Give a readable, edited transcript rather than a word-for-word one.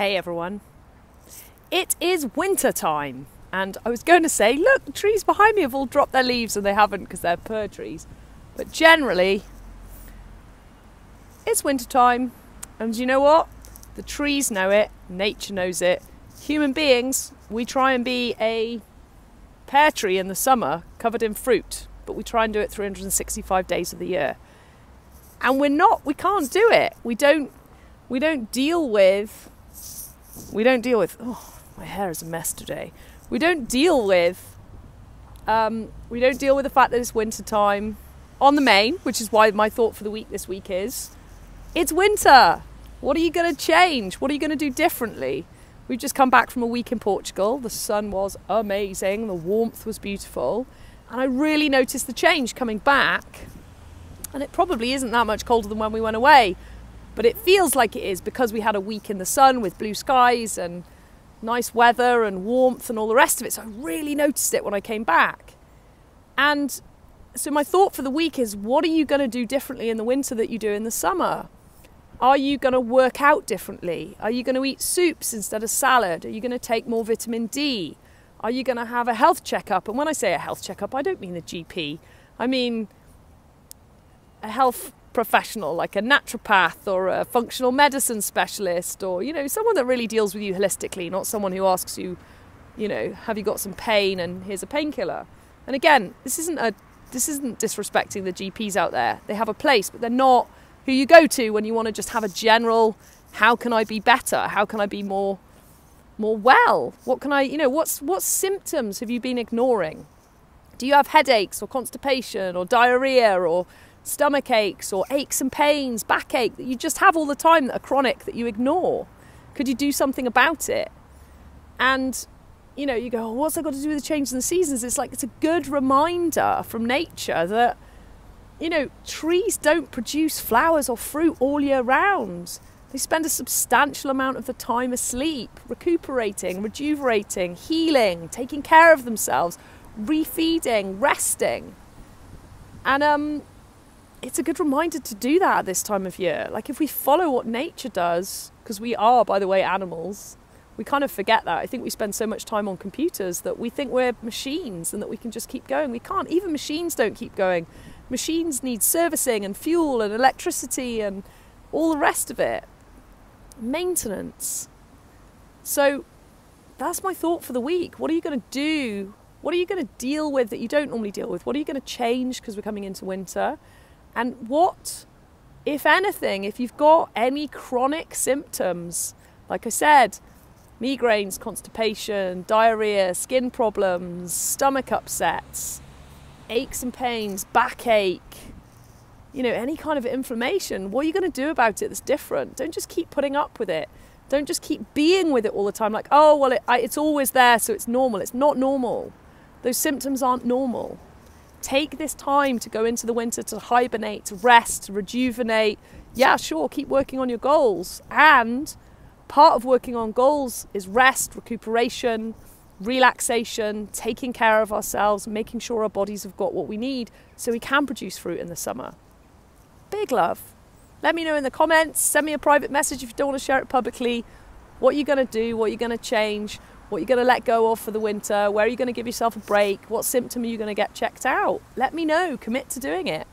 Hey everyone, it is winter time, and I was going to say, look, the trees behind me have all dropped their leaves, and they haven't because they're fir trees, but generally it's winter time, and you know what? The trees know it, nature knows it. Human beings, we try and be a pear tree in the summer covered in fruit, but we try and do it 365 days of the year, and we can't do it. We don't deal with, oh, my hair is a mess today. We don't deal with the fact that it's winter time on the main, which is why my thought for the week this week is, it's winter. What are you going to change? What are you going to do differently? We've just come back from a week in Portugal. The sun was amazing. The warmth was beautiful. And I really noticed the change coming back. And it probably isn't that much colder than when we went away. But it feels like it is because we had a week in the sun with blue skies and nice weather and warmth and all the rest of it. So I really noticed it when I came back. And so my thought for the week is, what are you going to do differently in the winter that you do in the summer? Are you going to work out differently? Are you going to eat soups instead of salad? Are you going to take more vitamin D? Are you going to have a health checkup? And when I say a health checkup, I don't mean the GP. I mean a health professional, like a naturopath or a functional medicine specialist, or, you know, someone that really deals with you holistically, not someone who asks you, you know, have you got some pain and here's a painkiller. And again, this isn't disrespecting the GPs out there. They have a place, but they're not who you go to when you want to just have a general, how can I be better? How can I be more well? What can I, you know, what symptoms have you been ignoring? Do you have headaches or constipation or diarrhea or stomach aches or aches and pains, backache that you just have all the time that are chronic that you ignore? Could you do something about it? And, you know, you go, oh, what's that got to do with the change in the seasons? It's like, it's a good reminder from nature that, you know, trees don't produce flowers or fruit all year round. They spend a substantial amount of the time asleep, recuperating, rejuvenating, healing, taking care of themselves, refeeding, resting. And it's a good reminder to do that at this time of year. Like, if we follow what nature does, because we are, by the way, animals, we kind of forget that. I think we spend so much time on computers that we think we're machines and that we can just keep going. We can't. Even machines don't keep going. Machines need servicing and fuel and electricity and all the rest of it. Maintenance. So that's my thought for the week. What are you going to do? What are you going to deal with that you don't normally deal with? What are you going to change because we're coming into winter? And what, if anything, if you've got any chronic symptoms, like I said, migraines, constipation, diarrhea, skin problems, stomach upsets, aches and pains, backache, you know, any kind of inflammation, what are you going to do about it that's different? Don't just keep putting up with it. Don't just keep being with it all the time like, oh, well, it's always there, so it's normal. It's not normal. Those symptoms aren't normal. Take this time to go into the winter to hibernate, to rest, to rejuvenate. Yeah, sure, keep working on your goals. And part of working on goals is rest, recuperation, relaxation, taking care of ourselves, making sure our bodies have got what we need so we can produce fruit in the summer. Big love. Let me know in the comments. Send me a private message if you don't want to share it publicly. What you're going to do, what you're going to change, what you're going to let go of for the winter, where are you going to give yourself a break, what symptom are you going to get checked out? Let me know. Commit to doing it.